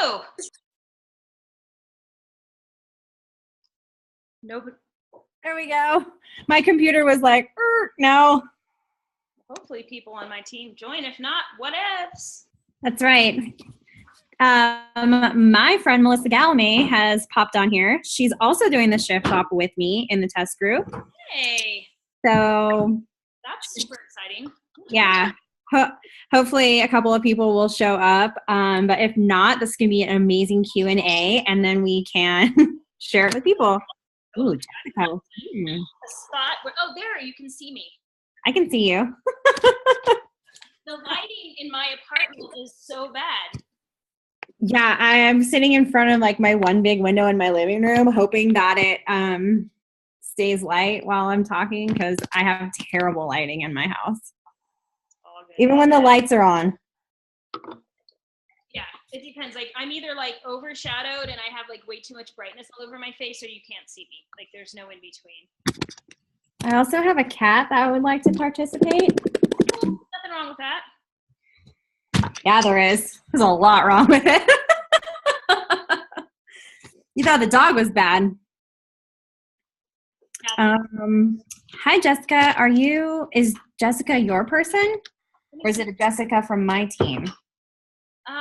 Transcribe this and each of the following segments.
Hello. Nobody. There we go. My computer was like, no. Hopefully people on my team join. If not, whatevs. That's right. My friend Melissa Galamay has popped on here. She's also doing the shift shop with me in the test group. Hey. So that's super exciting. Yeah. Hopefully a couple of people will show up. But if not, this can be an amazing Q&A, and then we can share it with people. Ooh, Jessica. A spot where, oh, there, you can see me. I can see you. The lighting in my apartment is so bad. Yeah, I am sitting in front of like my one big window in my living room, hoping that it stays light while I'm talking, because I have terrible lighting in my house. Even when the lights are on. Yeah, it depends. Like, I'm either like overshadowed and I have like way too much brightness all over my face, or you can't see me. Like, there's no in between. I also have a cat that would like to participate. Nothing wrong with that. Yeah, there is. There's a lot wrong with it. You thought the dog was bad. Hi, Jessica. Is Jessica your person? Or is it a Jessica from my team?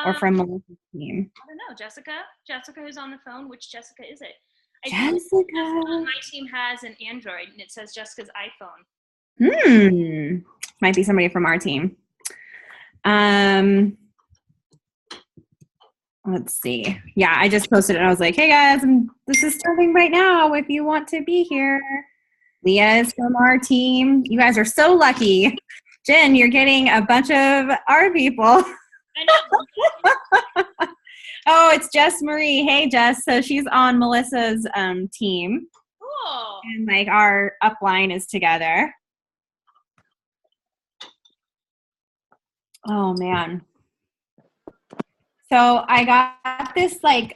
Or from Melissa's team? I don't know. Jessica who's on the phone. Which Jessica is it? Jessica. My team has an Android, and it says Jessica's iPhone. Might be somebody from our team. Let's see. Yeah, I just posted it and I was like, hey guys, this is starting right now if you want to be here. Leah is from our team. You guys are so lucky. Jen, you're getting a bunch of our people. I know. Oh, it's Jess Marie. Hey, Jess. So she's on Melissa's team. Cool. And like our upline is together. Oh, man. So I got this I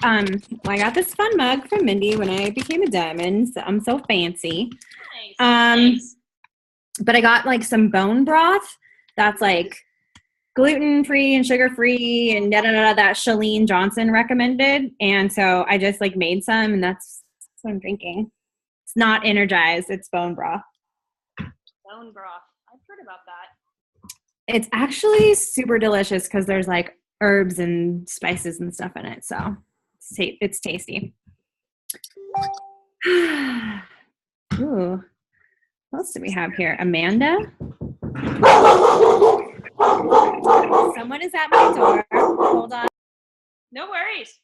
got this fun mug from Mindy when I became a diamond. So I'm so fancy. Nice. But I got like some bone broth that's like gluten-free and sugar-free and that Shalene Johnson recommended. And so I just like made some, and that's what I'm drinking. It's not Energized, it's bone broth. Bone broth. I've heard about that. It's actually super delicious because there's like herbs and spices and stuff in it. So it's tasty. Ooh. What else do we have here? Amanda? Someone is at my door. Hold on. No worries.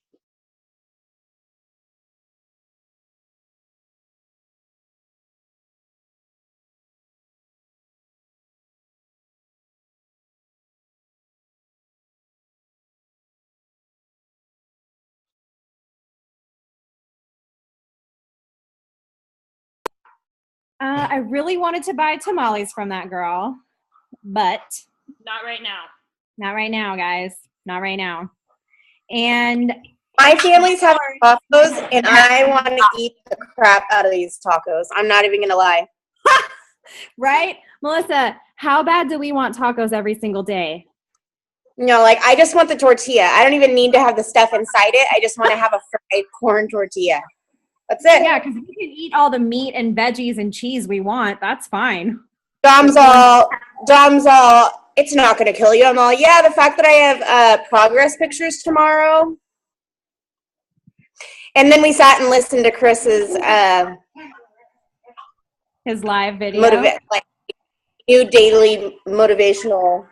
I really wanted to buy tamales from that girl, but not right now. Not right now, guys. Not right now. And my family's having tacos, and I want to eat the crap out of these tacos. I'm not even going to lie. Right? Melissa, how bad do we want tacos every single day? No, like I just want the tortilla. I don't even need to have the stuff inside it. I just want to have a fried corn tortilla. That's it. Yeah, because we can eat all the meat and veggies and cheese we want. That's fine. Dom's all, it's not going to kill you. I'm all, yeah, the fact that I have progress pictures tomorrow. And then we sat and listened to Chris's his live video. Like new daily motivational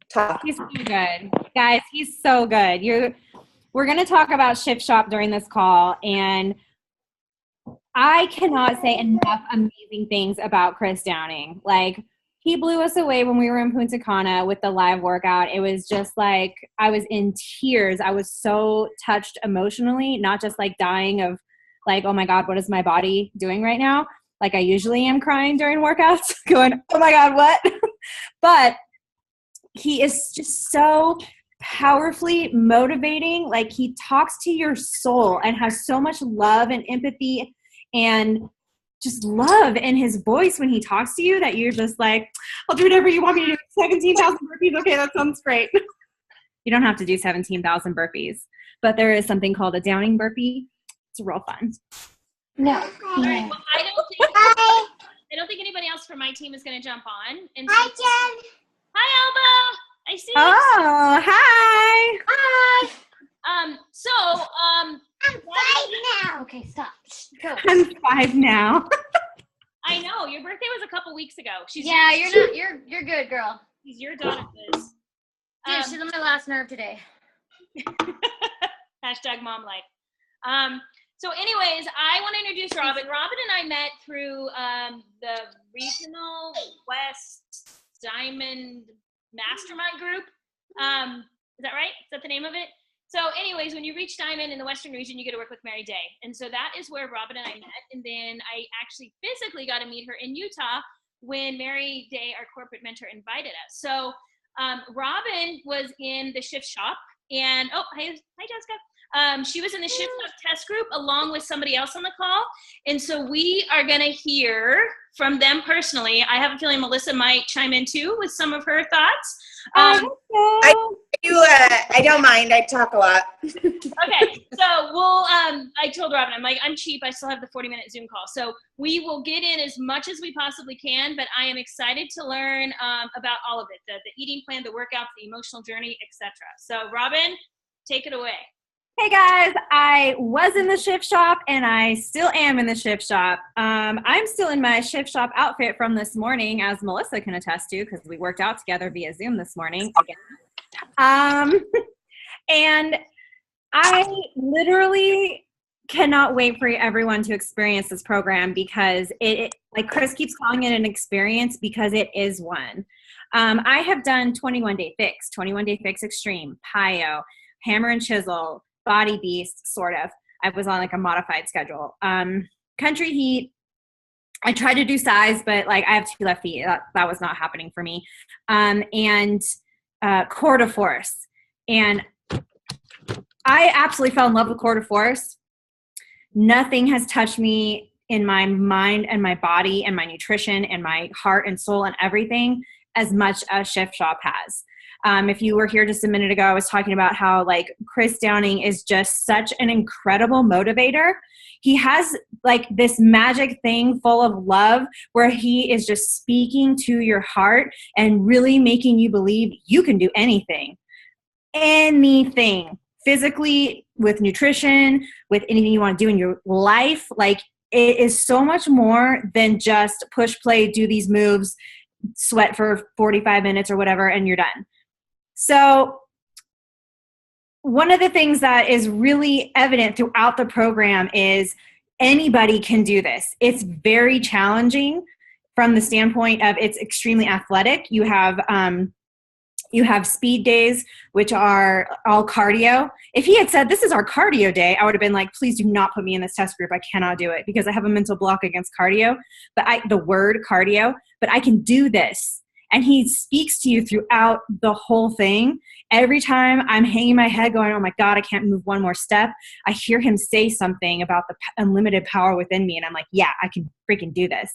talk. He's so good. Guys, he's so good. We're going to talk about Shift Shop during this call, and I cannot say enough amazing things about Chris Downing. Like, he blew us away when we were in Punta Cana with the live workout. It was just like, I was in tears. I was so touched emotionally, not just like dying of like, oh my God, what is my body doing right now? Like I usually am crying during workouts going, oh my God, what? But he is just so powerfully motivating. Like he talks to your soul and has so much love and empathy and just love in his voice when he talks to you that you're just like, I'll do whatever you want me to do. 17,000 burpees. Okay, that sounds great. You don't have to do 17,000 burpees, but there is something called a downing burpee. It's real fun. No. All right. Well, I don't think anybody else from my team is going to jump on. And Hi, Jen. Hi, Elba. I see you. Oh, hi. Hi. I'm 5 now. Okay, stop. Go. I'm 5 now. I know your birthday was a couple weeks ago. Yeah, you're good, girl. She's your daughter, Liz. Dude, she's on my last nerve today. Hashtag mom life. So anyways, I want to introduce Robin. Robin and I met through the Regional West Diamond Mastermind Group. Is that right? Is that the name of it? So anyways, when you reach Diamond in the Western region, you get to work with Mary Day. And so that is where Robin and I met. And then I actually physically got to meet her in Utah when Mary Day, our corporate mentor, invited us. So Robin was in the Shift Shop. And, oh, hi Jessica. She was in the Shift Shop test group along with somebody else on the call. And so we are going to hear from them personally. I have a feeling Melissa might chime in too with some of her thoughts. I don't mind. I talk a lot. Okay, so we'll, I told Robin, I'm like, I'm cheap. I still have the 40-minute Zoom call. So we will get in as much as we possibly can, but I am excited to learn about all of it, the eating plan, the workouts, the emotional journey, etc. So Robin, take it away. Hey guys, I was in the Shift Shop and I still am in the Shift Shop. I'm still in my Shift Shop outfit from this morning, as Melissa can attest to, because we worked out together via Zoom this morning. And I literally cannot wait for everyone to experience this program because it like Chris keeps calling it an experience because it is one. I have done 21 Day Fix, 21 Day Fix Extreme, PiYo, Hammer and Chisel, Body Beast, sort of. I was on like a modified schedule. Country Heat, I tried to do size, but like I have 2 left feet. That was not happening for me. And Core de Force. And I absolutely fell in love with Core de Force. Nothing has touched me in my mind and my body and my nutrition and my heart and soul and everything as much as Shift Shop has. If you were here just a minute ago, I was talking about how like Chris Downing is just such an incredible motivator. He has like this magic thing full of love where he is just speaking to your heart and really making you believe you can do anything physically, with nutrition, with anything you want to do in your life. Like it is so much more than just push play, do these moves, sweat for 45 minutes or whatever, and you're done. So one of the things that is really evident throughout the program is anybody can do this. It's very challenging from the standpoint of it's extremely athletic. You have speed days, which are all cardio. If he had said, this is our cardio day, I would have been like, please do not put me in this test group. I cannot do it because I have a mental block against cardio, the word cardio, but I can do this. And he speaks to you throughout the whole thing. Every time I'm hanging my head going, oh my God, I can't move one more step, I hear him say something about the unlimited power within me. And I'm like, yeah, I can freaking do this.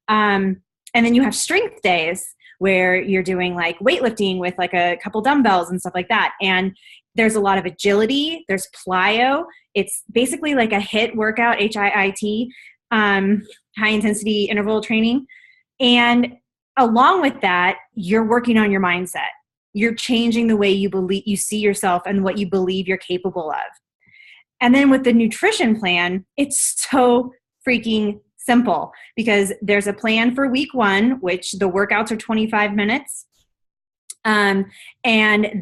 And then you have strength days where you're doing like weightlifting with like a couple dumbbells and stuff like that. And there's a lot of agility. There's plyo. It's basically like a HIIT workout, HIIT, high intensity interval training. And along with that, you're working on your mindset. You're changing the way you see yourself and what you believe you're capable of. And then with the nutrition plan, it's so freaking simple because there's a plan for week 1, which the workouts are 25 minutes. And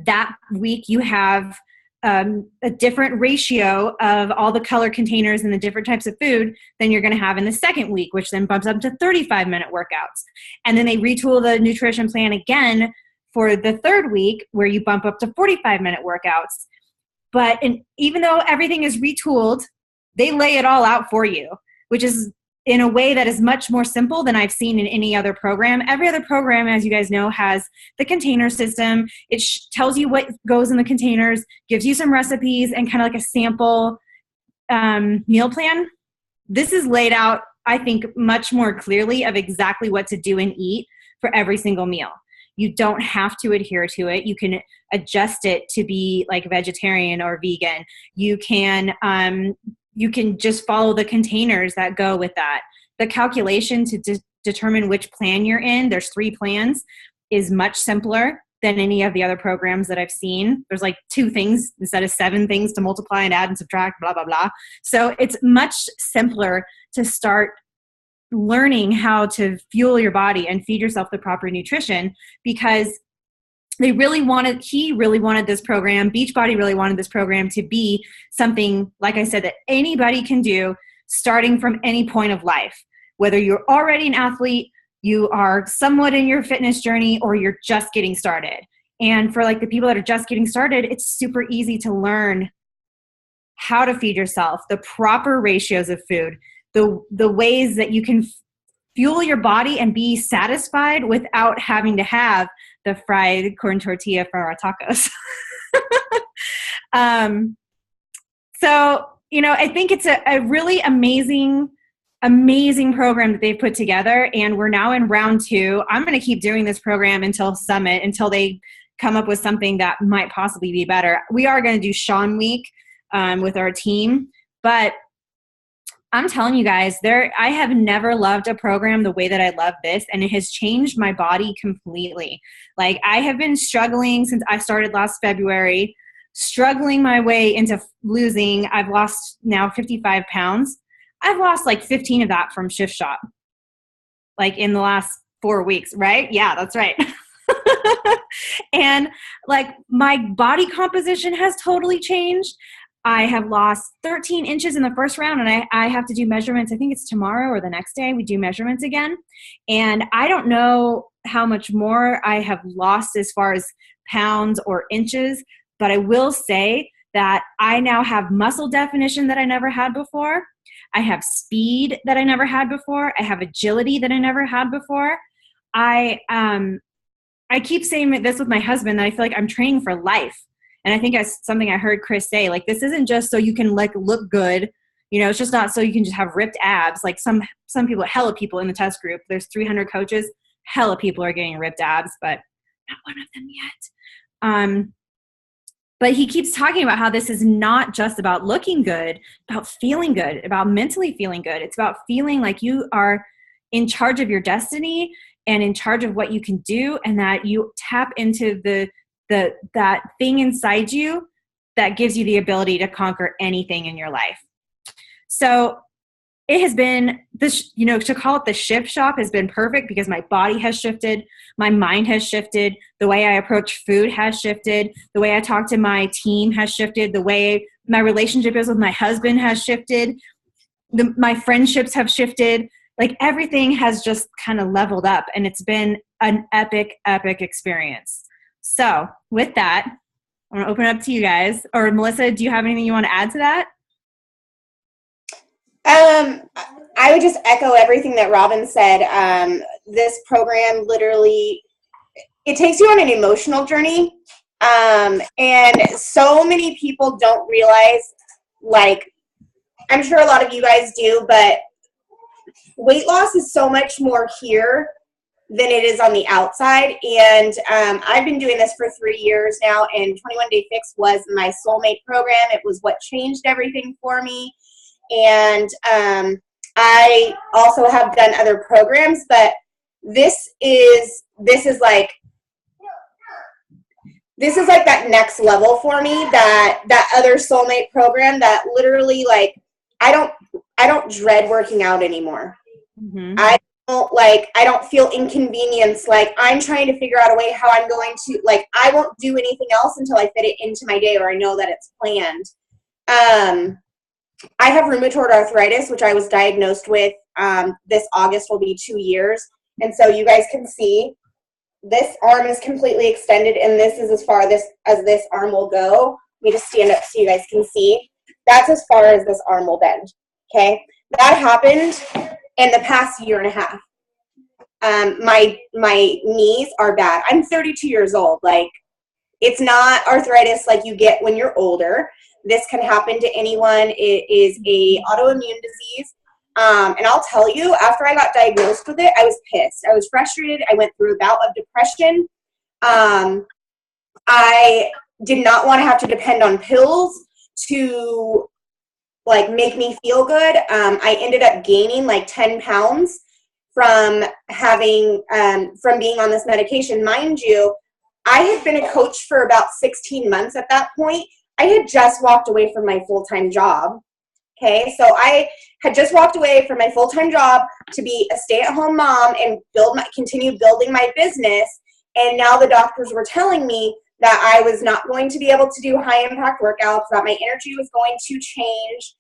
that week you have a different ratio of all the color containers and the different types of food than you're going to have in the second week, which then bumps up to 35-minute workouts. And then they retool the nutrition plan again for the third week where you bump up to 45-minute workouts. But even though everything is retooled, they lay it all out for you, which is in a way that is much more simple than I've seen in any other program. Every other program, as you guys know, has the container system. It tells you what goes in the containers, gives you some recipes, and kind of like a sample meal plan. This is laid out, I think, much more clearly of exactly what to do and eat for every single meal. You don't have to adhere to it. You can adjust it to be like vegetarian or vegan. You can just follow the containers that go with that. The calculation to determine which plan you're in, there's 3 plans, is much simpler than any of the other programs that I've seen. There's like 2 things instead of 7 things to multiply and add and subtract, blah, blah, blah. So it's much simpler to start learning how to fuel your body and feed yourself the proper nutrition, because he really wanted this program, Beachbody really wanted this program to be something, like I said, that anybody can do starting from any point of life. Whether you're already an athlete, you are somewhat in your fitness journey, or you're just getting started. And for like the people that are just getting started, it's super easy to learn how to feed yourself, the proper ratios of food, the ways that you can fuel your body and be satisfied without having to have the fried corn tortilla for our tacos. So, I think it's a really amazing program that they've put together, and we're now in round 2. I'm going to keep doing this program until Summit, until they come up with something that might possibly be better. We are going to do Sean Week with our team, but I'm telling you guys, I have never loved a program the way that I love this, and it has changed my body completely. Like, I have been struggling since I started last February, struggling my way into losing. I've lost now 55 pounds. I've lost like 15 of that from Shift Shop, like in the last 4 weeks, right? Yeah, that's right. And like my body composition has totally changed. I have lost 13 inches in the first round, and I have to do measurements. I think it's tomorrow or the next day we do measurements again. And I don't know how much more I have lost as far as pounds or inches, but I will say that I now have muscle definition that I never had before. I have speed that I never had before. I have agility that I never had before. I keep saying this with my husband, that I feel like I'm training for life. And I think that's something I heard Chris say, like, this isn't just so you can like look good. It's just not so you can just have ripped abs. Like some people, hella people in the test group, there's 300 coaches, hella people are getting ripped abs, but not one of them yet. But he keeps talking about how this is not just about looking good, about feeling good, about mentally feeling good. It's about feeling like you are in charge of your destiny and in charge of what you can do, and that you tap into that thing inside you that gives you the ability to conquer anything in your life. So it has been this, to call it the Shift Shop has been perfect, because my body has shifted, my mind has shifted, the way I approach food has shifted, the way I talk to my team has shifted, the way my relationship is with my husband has shifted, my friendships have shifted. Like, everything has just kind of leveled up, and it's been an epic experience. So with that, I'm going to open it up to you guys. Or Melissa, do you have anything you want to add to that? I would just echo everything that Robin said. This program literally, it takes you on an emotional journey. And so many people don't realize, like, I'm sure a lot of you guys do, but weight loss is so much more here than it is on the outside. And I've been doing this for 3 years now, and 21 Day Fix was my soulmate program. It was what changed everything for me. And I also have done other programs, but this is like that next level for me, that other soulmate program that literally, like, I don't dread working out anymore. Mm-hmm. I don't feel inconvenienced. Like, I'm trying to figure out a way how I'm going to, like, I won't do anything else until I fit it into my day, or I know that it's planned. I have rheumatoid arthritis, which I was diagnosed with. This August will be 2 years. And so you guys can see this arm is completely extended, and this is as far as this arm will go. Let me just stand up so you guys can see. That's as far as this arm will bend. Okay. That happened in the past year and a half. My knees are bad. I'm 32 years old. Like, it's not arthritis like you get when you're older. This can happen to anyone. It is a autoimmune disease. And I'll tell you, after I got diagnosed with it, I was pissed. I was frustrated. I went through a bout of depression. I did not want to have to depend on pills to like make me feel good. I ended up gaining like 10 pounds from having, from being on this medication. Mind you, I had been a coach for about 16 months at that point. I had just walked away from my full-time job. Okay, so I had just walked away from my full-time job to be a stay-at-home mom and continue building my business. And now the doctors were telling me that I was not going to be able to do high-impact workouts, that my energy was going to change,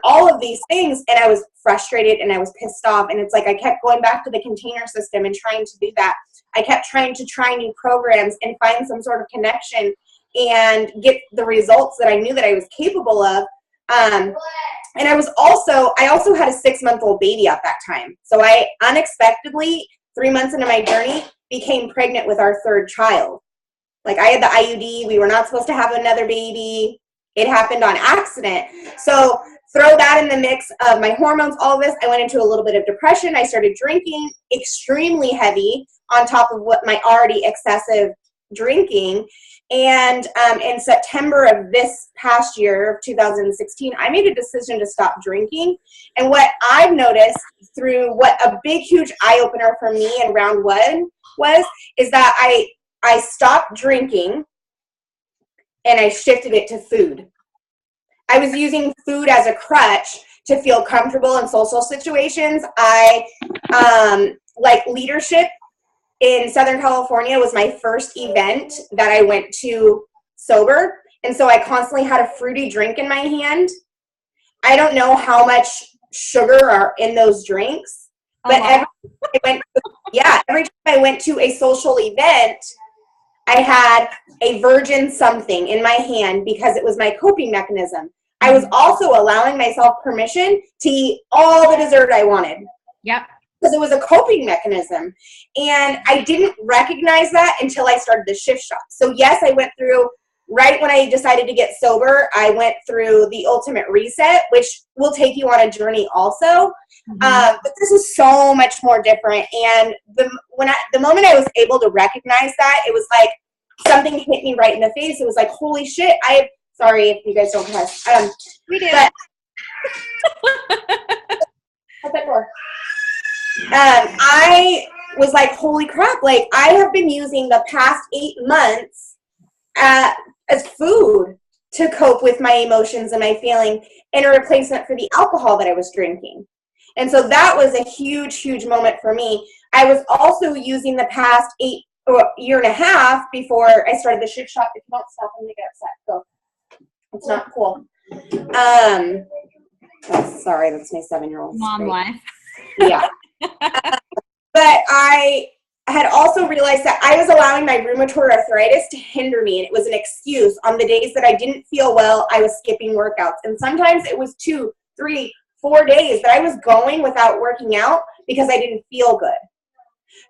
all of these things. And I was frustrated and I was pissed off. And it's like I kept going back to the container system and trying to do that. I kept trying to try new programs and find some sort of connection and get the results that I knew that I was capable of. And I also had a 6-month-old baby at that time. So I unexpectedly, 3 months into my journey, became pregnant with our third child. Like I had the IUD, we were not supposed to have another baby. It happened on accident. So throw that in the mix of my hormones, all of this. I went into a little bit of depression. I started drinking extremely heavy on top of what my already excessive drinking. And in September of this past year of 2016, I made a decision to stop drinking. And what I've noticed through what a big, huge eye-opener for me in round one is that I stopped drinking and I shifted it to food. I was using food as a crutch to feel comfortable in social situations. Like leadership in Southern California was my first event that I went to sober. And so I constantly had a fruity drink in my hand. I don't know how much sugar are in those drinks, but every time I went to a social event, I had a virgin something in my hand because it was my coping mechanism. I was also allowing myself permission to eat all the dessert I wanted. Yep. Because it was a coping mechanism. And I didn't recognize that until I started the shift shop. So yes, I went through, right when I decided to get sober, I went through the ultimate reset, which will take you on a journey also. But this is so much more different. And the moment I was able to recognize that, it was like something hit me right in the face. It was like, holy shit, sorry if you guys don't cuss. We did. Shut that door. I was like, holy crap, like I have been using the past 8 months as food to cope with my emotions and my feeling in a replacement for the alcohol that I was drinking. And so that was a huge, huge moment for me. I was also using the past year and a half before I started the shift shop. If you don't stop, I'm gonna get upset. So it's not cool. Sorry, that's my 7-year-old. Mom life. Yeah. But I had also realized that I was allowing my rheumatoid arthritis to hinder me, and it was an excuse. On the days that I didn't feel well, I was skipping workouts. And sometimes it was 2, 3, 4 days that I was going without working out because I didn't feel good.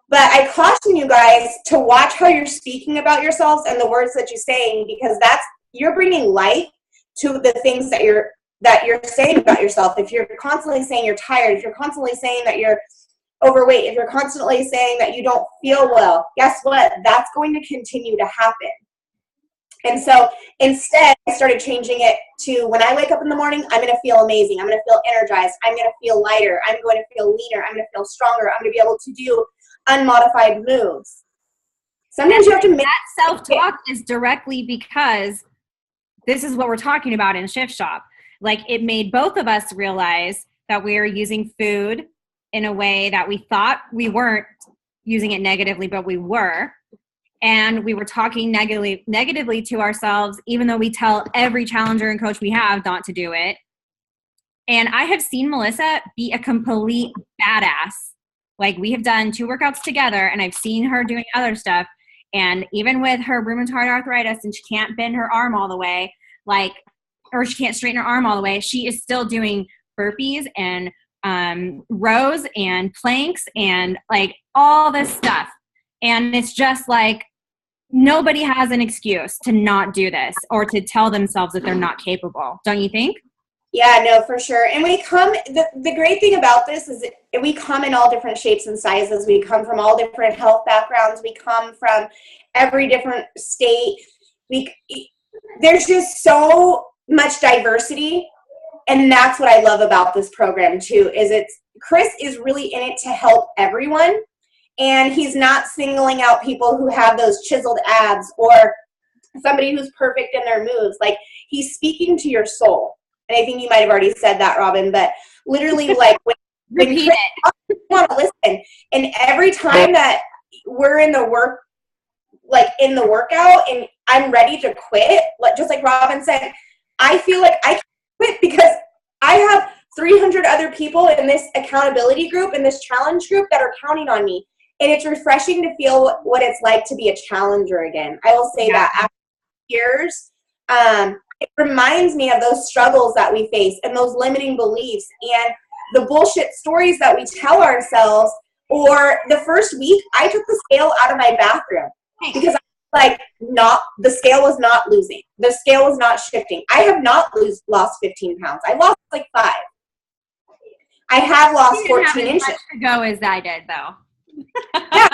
But I caution you guys to watch how you're speaking about yourselves and the words that you're saying, because you're bringing light to the things that you're saying about yourself. If you're constantly saying you're tired, if you're constantly saying that you're overweight, if you're constantly saying that you don't feel well, guess what? That's going to continue to happen. And so instead, I started changing it to when I wake up in the morning, I'm going to feel amazing. I'm going to feel energized. I'm going to feel lighter. I'm going to feel leaner. I'm going to feel stronger. I'm going to be able to do unmodified moves. Sometimes you have to make that self-talk is directly because this is what we're talking about in Shift Shop. Like, it made both of us realize that we were using food in a way that we thought we weren't using it negatively, but we were. And we were talking negatively to ourselves, even though we tell every challenger and coach we have not to do it. And I have seen Melissa be a complete badass. Like, we have done 2 workouts together, and I've seen her doing other stuff. And even with her rheumatoid arthritis and she can't bend her arm all the way, or she can't straighten her arm all the way, she is still doing burpees and rows and planks and like all this stuff. And it's just like, nobody has an excuse to not do this or to tell themselves that they're not capable. Don't you think? Yeah, no, for sure. And we come, the great thing about this is that we come in all different shapes and sizes. We come from all different health backgrounds. We come from every different state. There's just so much diversity. And that's what I love about this program too, is Chris is really in it to help everyone. And he's not singling out people who have those chiseled abs or somebody who's perfect in their moves. Like, he's speaking to your soul. And I think you might have already said that, Robin, but literally, like, when Chris want to listen, and every time that we're in the workout and I'm ready to quit, like, just like Robin said, I feel like I can quit because I have 300 other people in this accountability group, in this challenge group, that are counting on me. And it's refreshing to feel what it's like to be a challenger again. I will say that after years, it reminds me of those struggles that we face and those limiting beliefs and the bullshit stories that we tell ourselves. Or the first week, I took the scale out of my bathroom because the scale was not losing. The scale was not shifting. I have not lost 15 pounds. I lost like 5. I have lost 14 inches. To go as I did, though. Yeah,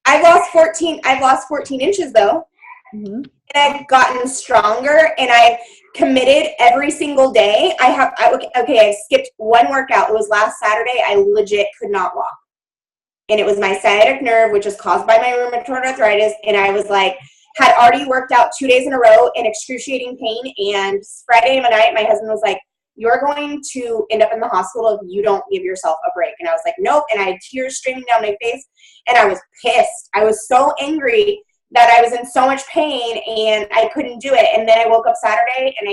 I've lost 14 inches though. Mm-hmm. And I've gotten stronger, and I've committed every single day. I skipped one workout. It was last Saturday. I legit could not walk. And it was my sciatic nerve, which is caused by my rheumatoid arthritis. And I was like, had already worked out 2 days in a row in excruciating pain. And Friday night, my husband was like, you're going to end up in the hospital if you don't give yourself a break. And I was like, nope. And I had tears streaming down my face, and I was pissed. I was so angry that I was in so much pain and I couldn't do it. And then I woke up Saturday and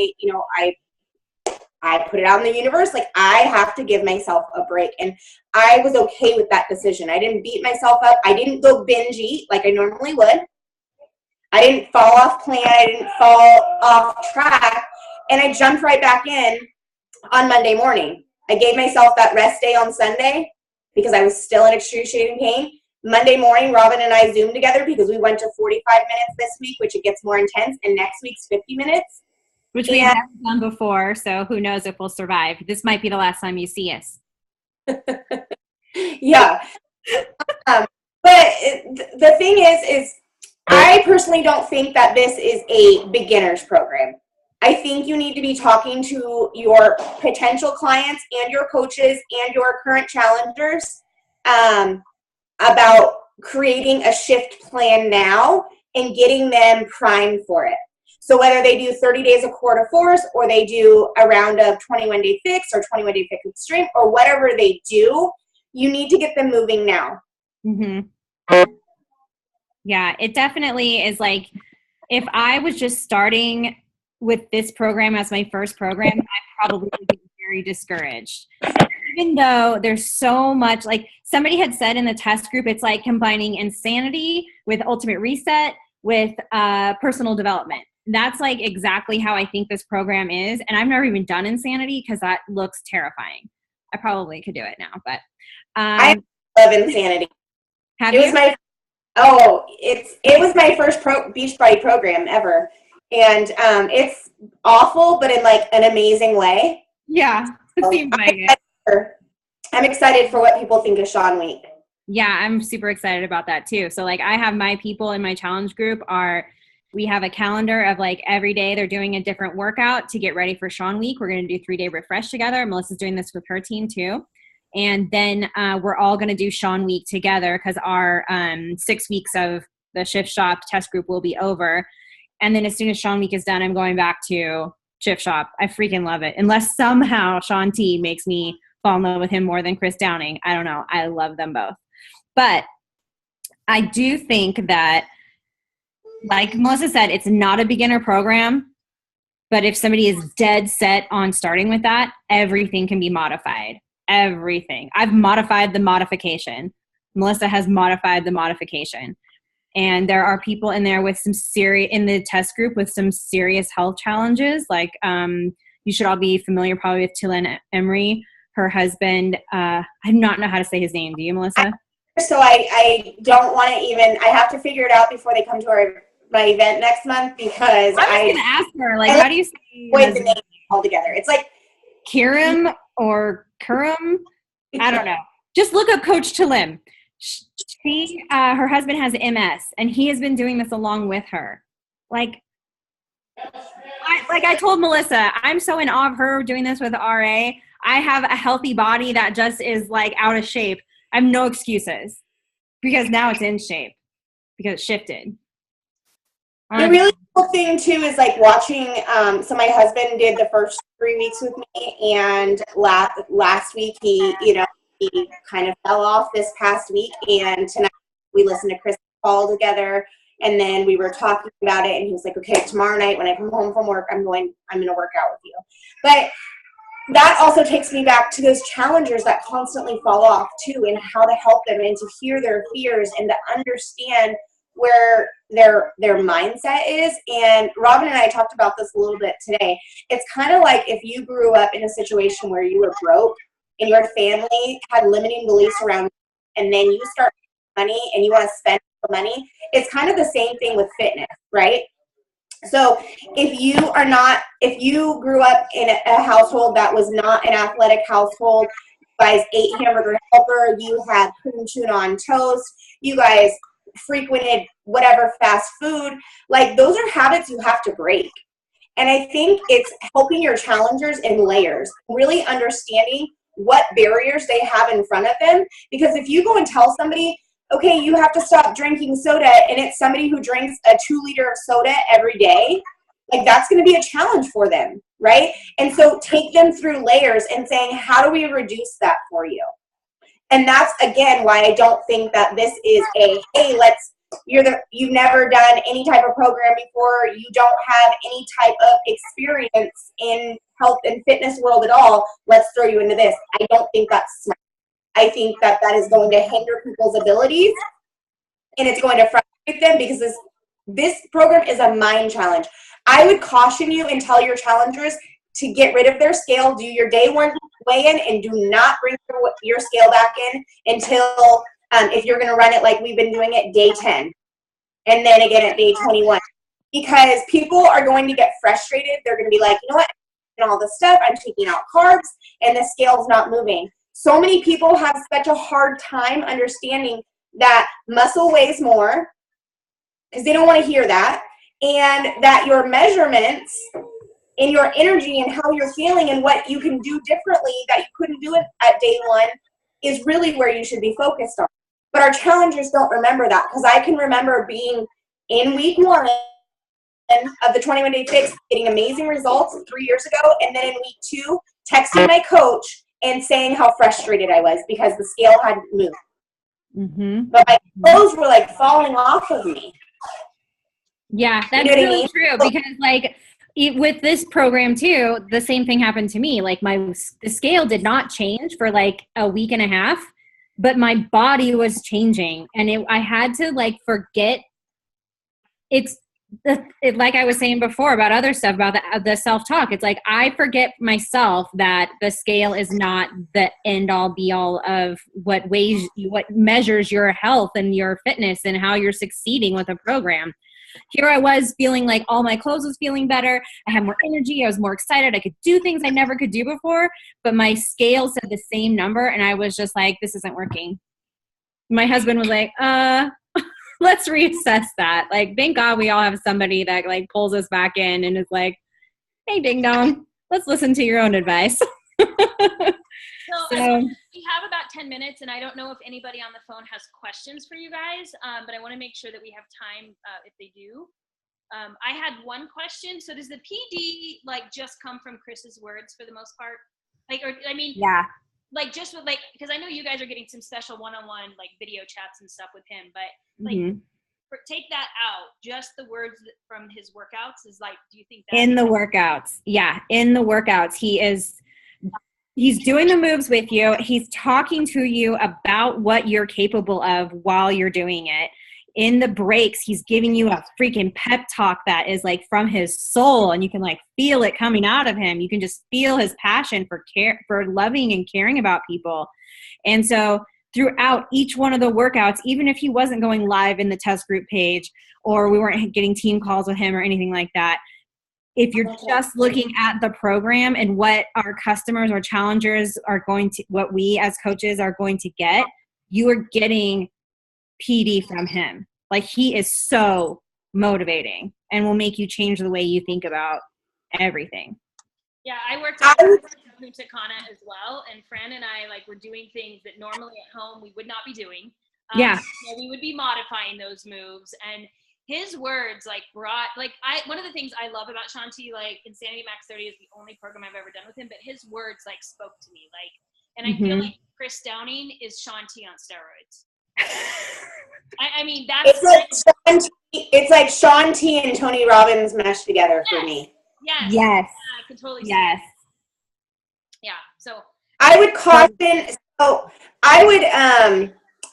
I put it out in the universe. Like, I have to give myself a break. And I was okay with that decision. I didn't beat myself up. I didn't go binge eat like I normally would. I didn't fall off plan. I didn't fall off track. And I jumped right back in on Monday morning. I gave myself that rest day on Sunday because I was still in excruciating pain. Monday morning, Robin and I Zoomed together because we went to 45 minutes this week, which it gets more intense, and next week's 50 minutes. Which we have never done before, so who knows if we'll survive. This might be the last time you see us. Yeah. But the thing is I personally don't think that this is a beginner's program. I think you need to be talking to your potential clients and your coaches and your current challengers about creating a shift plan now and getting them primed for it. So whether they do 30 days of core to force, or they do a round of 21-day fix or 21-day fix extreme, or whatever they do, you need to get them moving now. Mm-hmm. Yeah, it definitely is. Like, if I was just starting with this program as my first program, I probably would be very discouraged. Even though there's so much, like somebody had said in the test group, it's like combining insanity with ultimate reset with personal development. That's like exactly how I think this program is. And I've never even done insanity because that looks terrifying. I probably could do it now, but I love insanity. It was my first Beachbody program ever. And it's awful, but in like an amazing way. Yeah, it seems like it. I'm excited for what people think of Sean Week. Yeah, I'm super excited about that too. So like, I have my people in my challenge group we have a calendar of like every day they're doing a different workout to get ready for Sean Week. We're going to do 3-day refresh together. Melissa's doing this with her team too. And then we're all going to do Sean Week together because our 6 weeks of the Shift Shop test group will be over. And then as soon as Sean Week is done, I'm going back to Shift Shop. I freaking love it. Unless somehow Sean T makes me fall in love with him more than Chris Downing. I don't know. I love them both. But I do think that, like Melissa said, it's not a beginner program. But if somebody is dead set on starting with that, everything can be modified. Everything. I've modified the modification. Melissa has modified the modification. And there are people in there with in the test group with some serious health challenges. Like you should all be familiar probably with Tilen Emery, her husband. I do not know how to say his name. Do you, Melissa? So I don't want to even, I have to figure it out before they come to my event next month because I was going to ask her, like, how do you say the name altogether? It's like, Kiram or Kurum. I don't know. Just look up Coach Talim. Her husband has MS, and he has been doing this along with her. Like I told Melissa, I'm so in awe of her doing this with RA. I have a healthy body that just is like out of shape. I have no excuses because now it's in shape because it shifted. The really cool thing too is like watching. So my husband did the first 3 weeks with me, and last week he kind of fell off this past week, and tonight we listened to Chris' call together, and then we were talking about it, and he was like, okay, tomorrow night when I come home from work, I'm going to work out with you. But that also takes me back to those challengers that constantly fall off too, and how to help them and to hear their fears and to understand where their mindset is. And Robin and I talked about this a little bit today. It's kind of like if you grew up in a situation where you were broke and your family had limiting beliefs around you, and then you start making money and you want to spend the money. It's kind of the same thing with fitness, right? So if you grew up in a household that was not an athletic household, you guys ate hamburger helper, you had cream tuna on toast, you guys frequented whatever fast food, like those are habits you have to break. And I think it's helping your challengers in layers, really understanding what barriers they have in front of them. Because if you go and tell somebody, okay, you have to stop drinking soda, and it's somebody who drinks a 2 liter of soda every day, like that's going to be a challenge for them, right? And so take them through layers and saying, how do we reduce that for you? And that's, again, why I don't think that this is hey, you've never done any type of program before, you don't have any type of experience in health and fitness world at all, let's throw you into this. I don't think that's smart. I think that is going to hinder people's abilities, and it's going to frustrate them because this program is a mind challenge. I would caution you and tell your challengers to get rid of their scale, do your day 1 weigh-in, and do not bring your scale back in until, if you're going to run it like we've been doing it, day 10, and then again at day 21. Because people are going to get frustrated. They're going to be like, you know what, I'm doing all this stuff, I'm taking out carbs, and the scale's not moving. So many people have such a hard time understanding that muscle weighs more, because they don't want to hear that, and that your measurements and your energy and how you're feeling and what you can do differently that you couldn't do it at day 1 is really where you should be focused on. But our challengers don't remember that, because I can remember being in week 1 of the 21-day fix, getting amazing results 3 years ago, and then in week 2, texting my coach and saying how frustrated I was because the scale hadn't moved. Mm-hmm. But my clothes were like falling off of me. Yeah, that's really true, because like with this program too, the same thing happened to me. Like the scale did not change for like a week and a half, but my body was changing, and I had to like forget. Like I was saying before about other stuff about the self-talk. It's like I forget myself that the scale is not the end all be all of what measures your health and your fitness and how you're succeeding with a program. Here I was feeling like all my clothes was feeling better. I had more energy. I was more excited. I could do things I never could do before, but my scale said the same number, and I was just like, this isn't working. My husband was like, let's reassess that. Like, thank God we all have somebody that like pulls us back in and is like, hey, ding dong, let's listen to your own advice. So we have about 10 minutes, and I don't know if anybody on the phone has questions for you guys, but I want to make sure that we have time if they do. I had one question. So does the PD like just come from Chris's words for the most part? Like, or I mean, yeah. Like just with like, because I know you guys are getting some special one-on-one like video chats and stuff with him, but like take that out. Just the words from his workouts is like, do you think that in the workouts? Yeah, in the workouts, he's doing the moves with you. He's talking to you about what you're capable of while you're doing it. In the breaks, he's giving you a freaking pep talk that is like from his soul, and you can like feel it coming out of him. You can just feel his passion for loving and caring about people. And so throughout each one of the workouts, even if he wasn't going live in the test group page or we weren't getting team calls with him or anything like that, if you're just looking at the program and what our customers or challengers are what we as coaches are going to get, you are getting PD from him. Like, he is so motivating and will make you change the way you think about everything. Yeah, I worked at Punta Cana as well, and Fran and I were doing things that normally at home we would not be doing. We would be modifying those moves, and his words one of the things I love about Shanti, Insanity Max 30 is the only program I've ever done with him, but his words spoke to me, and I feel like Chris Downing is Shanti on steroids. I mean, that's it's like Shanti and Tony Robbins meshed together for me. Yes. Yes. I can totally see yes. that. Yeah. So I would caution. So I would.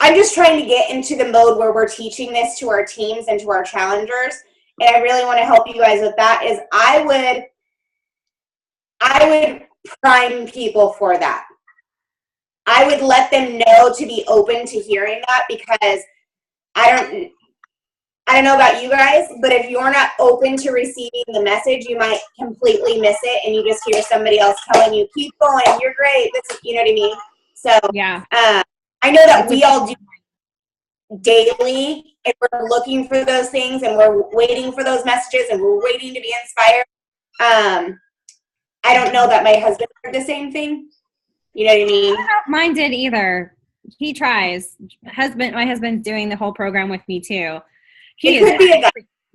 I'm just trying to get into the mode where we're teaching this to our teams and to our challengers, and I really want to help you guys with that. Is I would prime people for that. I would let them know to be open to hearing that, because I don't know about you guys, but if you're not open to receiving the message, you might completely miss it, and you just hear somebody else telling you, keep going, you're great. You know what I mean? So yeah. I know that we all do daily, and we're looking for those things, and we're waiting for those messages, and we're waiting to be inspired. I don't know that my husband heard the same thing. You know what I mean? Mine did either. He tries. My husband's doing the whole program with me too. It could be a guy.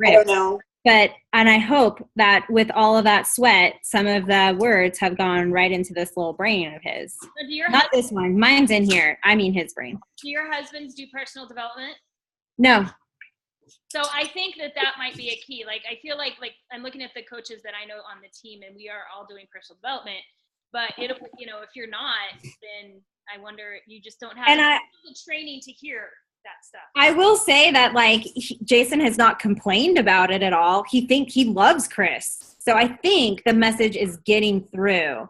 I don't know. And I hope that with all of that sweat, some of the words have gone right into this little brain of his. So Not this one. Mine's in here. I mean his brain. Do your husbands do personal development? No. So I think that might be a key. I feel like I'm looking at the coaches that I know on the team, and we are all doing personal development. But if you're not, then I wonder, you just don't have the training to hear that stuff. I will say that Jason has not complained about it at all. He loves Chris. So I think the message is getting through,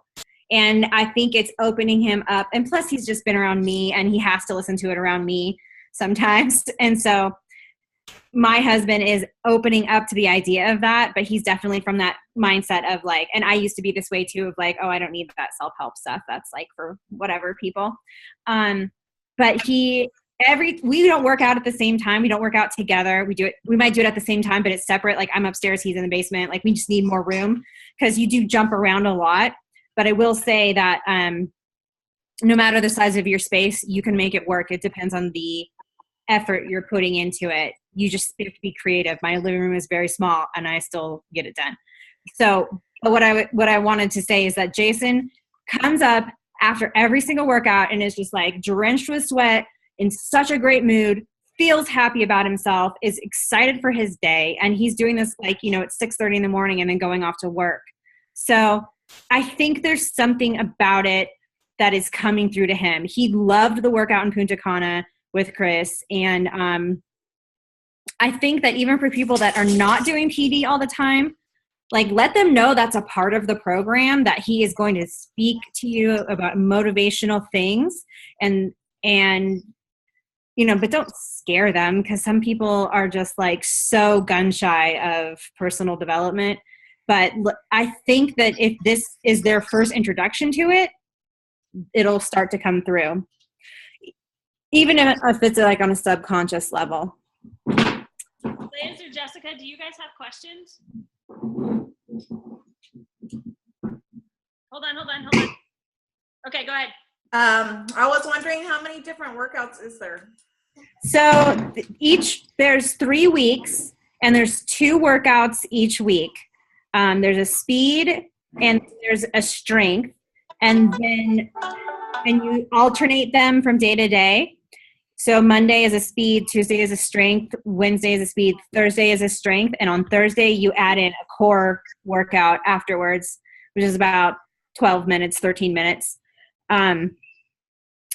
and I think it's opening him up. And plus he's just been around me, and he has to listen to it around me sometimes. And so my husband is opening up to the idea of that, but he's definitely from that mindset of and I used to be this way too, of oh, I don't need that self-help stuff. That's for whatever people. But we don't work out at the same time. We don't work out together. We might do it at the same time, but it's separate. I'm upstairs, he's in the basement. We just need more room, because you do jump around a lot. But I will say that no matter the size of your space, you can make it work. It depends on the effort you're putting into it. You just have to be creative. My living room is very small, and I still get it done. So what I wanted to say is that Jason comes up after every single workout and is just drenched with sweat, in such a great mood, feels happy about himself, is excited for his day. And he's doing this at 6:30 in the morning and then going off to work. So I think there's something about it that is coming through to him. He loved the workout in Punta Cana with Chris. And I think that even for people that are not doing PD all the time, let them know that's a part of the program, that he is going to speak to you about motivational things, and but don't scare them, because some people are just so gun shy of personal development. But I think that if this is their first introduction to it, it'll start to come through, even if it's on a subconscious level. Liz or Jessica, do you guys have questions? Hold on. Okay, go ahead. I was wondering, how many different workouts is there? So there's 3 weeks, and there's 2 workouts each week. There's a speed and there's a strength, and you alternate them from day to day. So Monday is a speed, Tuesday is a strength, Wednesday is a speed, Thursday is a strength, and on Thursday you add in a core workout afterwards, which is about 12 minutes, 13 minutes. And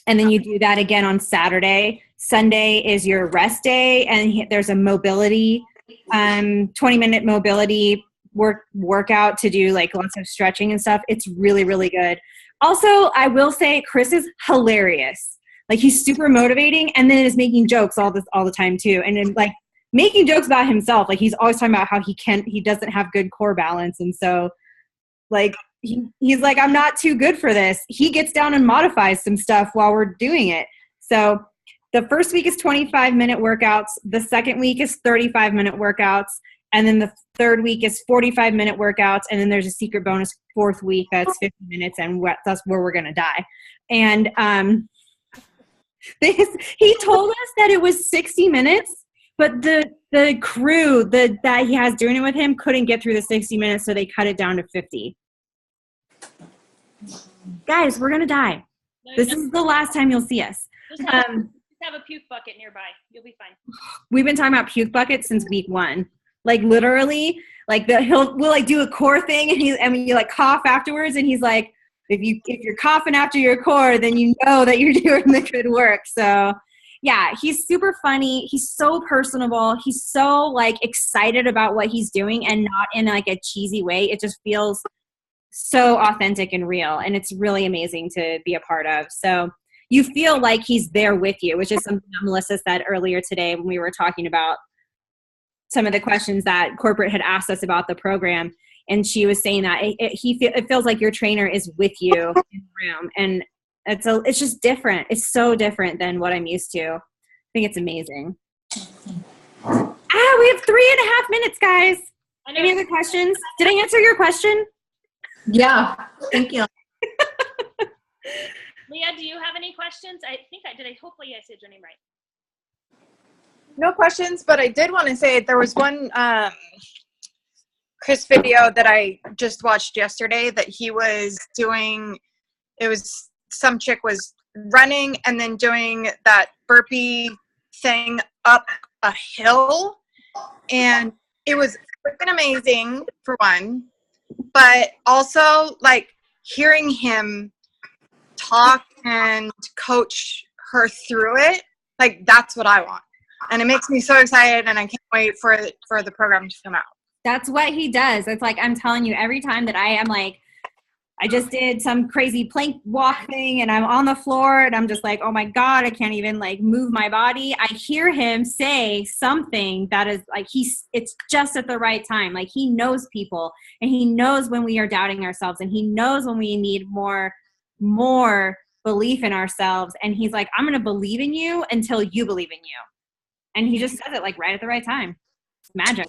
then you do that again on Saturday. Sunday is your rest day, and there's a mobility, 20-minute mobility workout to do lots of stretching and stuff. It's really, really good. Also, I will say Chris is hilarious. He's super motivating, and then is making jokes all the time too. And then making jokes about himself. Like he's always talking about how he doesn't have good core balance. And so like, he's like, I'm not too good for this. He gets down and modifies some stuff while we're doing it. So the first week is 25-minute workouts. The second week is 35-minute workouts. And then the third week is 45-minute workouts. And then there's a secret bonus fourth week that's 50 minutes. And that's where we're going to die. And he told us that it was 60 minutes, but the crew that he has doing it with him couldn't get through the 60 minutes. So they cut it down to 50. Guys, we're going to die. This is the last time you'll see us. Just have a puke bucket nearby. You'll be fine. We've been talking about puke buckets since week 1. Like literally, like we'll like do a core thing and you like cough afterwards and he's like, if you're coughing after your core, then you know that you're doing the good work. So yeah, he's super funny. He's so personable. He's so like excited about what he's doing and not in like a cheesy way. It just feels so authentic and real. And it's really amazing to be a part of. So you feel like he's there with you, which is something that Melissa said earlier today when we were talking about some of the questions that corporate had asked us about the program. And she was saying that it feels like your trainer is with you in the room. And it's just different. It's so different than what I'm used to. I think it's amazing. We have 3.5 minutes, guys. Any other questions? Did I answer your question? Yeah. Thank you. Leah, do you have any questions? I think I did. Hopefully I said your name right. No questions, but I did want to say there was one Chris video that I just watched yesterday that he was doing. It was some chick was running and then doing that burpee thing up a hill. And it was freaking amazing for one, but also like hearing him talk and coach her through it. Like that's what I want. And it makes me so excited, and I can't wait for the program to come out. That's what he does. It's like, I'm telling you, every time that I am like, I just did some crazy plank walk thing and I'm on the floor and I'm just like, oh my God, I can't even like move my body. I hear him say something that is like, it's just at the right time. Like he knows people and he knows when we are doubting ourselves and he knows when we need more belief in ourselves. And he's like, I'm going to believe in you until you believe in you. And he just says it like right at the right time. It's magic.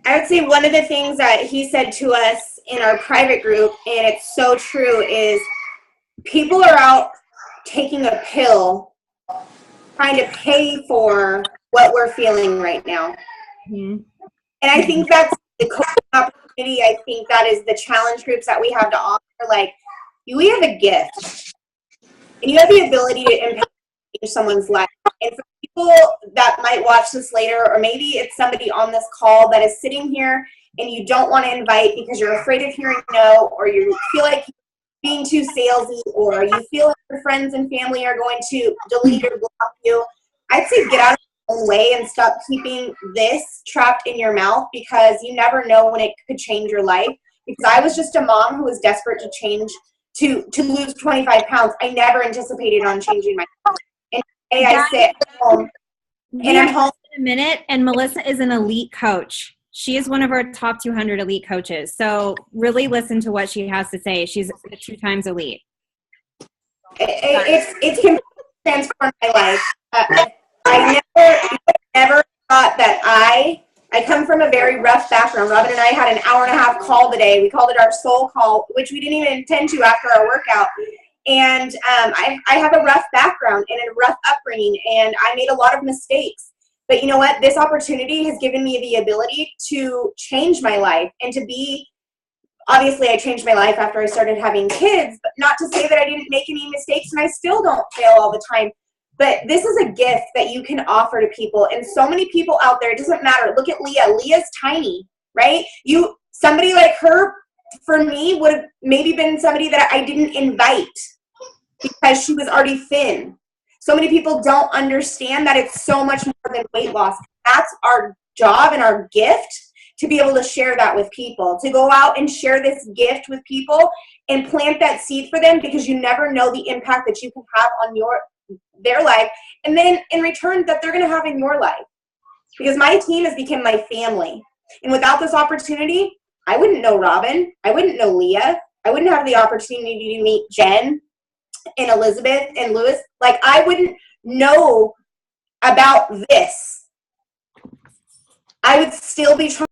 I would say one of the things that he said to us in our private group, and it's so true, is people are out taking a pill trying to pay for what we're feeling right now. Mm-hmm. And I think that's the coaching opportunity. I think that is the challenge groups that we have to offer. Like, we have a gift, and you have the ability to impact someone's life. And for people that might watch this later, or maybe it's somebody on this call that is sitting here and you don't want to invite because you're afraid of hearing no, or you feel like being too salesy, or you feel like your friends and family are going to delete or block you, I'd say get out of your own way and stop keeping this trapped in your mouth, because you never know when it could change your life. Because I was just a mom who was desperate to change, to lose 25 pounds. I never anticipated on changing my life. And I sit at home and I'm home in a minute, and Melissa is an elite coach. She is one of our top 200 elite coaches. So really listen to what she has to say. She's 2 times elite. It's completely transformed my life. I never thought that I come from a very rough background. Robin and I had an hour-and-a-half call today. We called it our soul call, which we didn't even intend to after our workout. And I have a rough background and a rough upbringing, and I made a lot of mistakes. But you know what? This opportunity has given me the ability to change my life and to be, obviously I changed my life after I started having kids, but not to say that I didn't make any mistakes, and I still don't fail all the time. But this is a gift that you can offer to people. And so many people out there, it doesn't matter. Look at Leah. Leah's tiny, right? Somebody like her, for me, would have maybe been somebody that I didn't invite because she was already thin. So many people don't understand that it's so much more than weight loss. That's our job and our gift, to be able to share that with people, to go out and share this gift with people and plant that seed for them, because you never know the impact that you can have on their life, and then in return that they're going to have in your life. because my team has become my family. And without this opportunity, I wouldn't know Robin. I wouldn't know Leah. I wouldn't have the opportunity to meet Jen and Elizabeth and Lewis. Like, I wouldn't know about this. I would still be trying